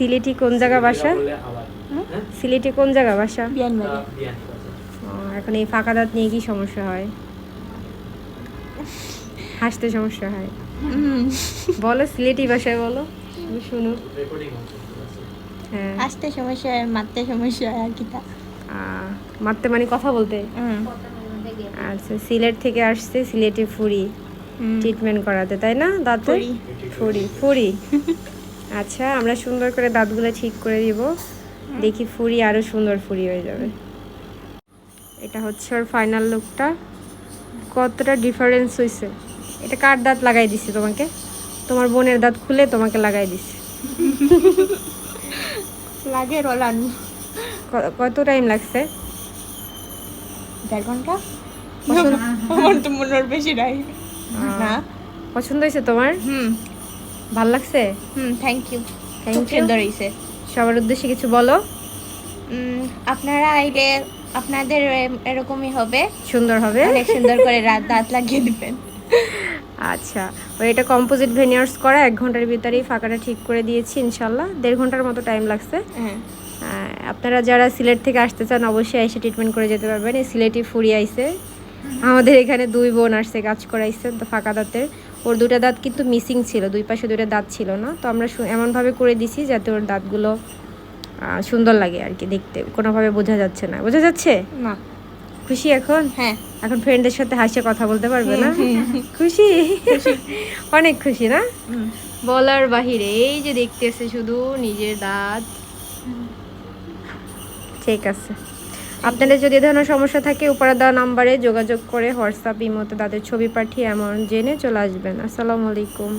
সিলেটি কোন জায়গা বাসা? সিলেটি কোন জায়গা বাসা? এখন এই ফাঁকা দাঁত নিয়ে কি সমস্যা হয়? হাসতে সমস্যা হয়? বলো সিলেটি ভাষায় বলো, শুনো। হ্যাঁ, হাসতে সমস্যা হয়, মারতে সমস্যা হয় আর কি তা। মারতে মানে কথা বলতে? আচ্ছা, সিলেট থেকে আসছে সিলেটি ফুরি ট্রিটমেন্ট করাতে, তাই না? দাঁতে ফুরি ফুরি। আচ্ছা, আমরা সুন্দর করে দাঁতগুলো ঠিক করে দিব, দেখি ফুরি আরও সুন্দর ফুরি হয়ে যাবে। এটা হচ্ছে ওর ফাইনাল লুকটা। কতটা ডিফারেন্স হয়েছে! এটা কার দাঁত লাগাই দিছে তোমাকে? তোমার বোনের দাঁত খুলে তোমাকে লাগাই দিছে। লাগে রোলানো। কত টাইম লাগছে? 1.5 ঘন্টা। আমার তো মনের বেশি নাই না। পছন্দ হয়েছে তোমার? ভাল লাগছে? Thank you. থ্যাংক খুব ইউ। সুন্দর হয়েছে। সবার উদ্দেশ্যে কিছু বলো। আপনারা আইলে আপনাদের এরকমই হবে, সুন্দর হবে, অনেক সুন্দর করে দাঁত লাগিয়ে দিবেন। আচ্ছা, ওই এটা কম্পোজিট ভেনিয়ার্স করা 1 ঘন্টার ভিতরেই ফাঁকাটা ঠিক করে দিয়েছি ইনশাল্লাহ। 1.5 ঘন্টার মতো টাইম লাগছে। আপনারা যারা সিলেট থেকে আসতে চান অবশ্যই এসে ট্রিটমেন্ট করে যেতে পারবেন। এই সিলেটি ফুরি আইছে আমাদের এখানে, 2 বোন আসছে কাজ করাইছে তো ফাঁকা দাঁতের। ওর 2টা দাঁত কিন্তু মিসিং ছিল, 2 পাশে 2টা দাঁত ছিল না, তো আমরা এমনভাবে করে দিছি যাতে ওর দাঁতগুলো সুন্দর লাগে আর কি দেখতে, কোনোভাবে বোঝা যাচ্ছে না। বোঝা যাচ্ছে না? খুশি এখন? হ্যাঁ। এখন ফ্রেন্ডের সাথে হাসে কথা বলতে পারবে না? খুশি, অনেক খুশি না? বলার বাহিরে। এই যে দেখতেছে শুধু নিজের দাঁত। ঠিক আছে, আপনাদের যদি এ ধরনের সমস্যা থাকে উপরে দেওয়া নাম্বারে যোগাযোগ করে হোয়াটসঅ্যাপ ইমোতে তাদের ছবি পাঠিয়ে এমন জেনে চলে আসবেন। আসসালামু আলাইকুম।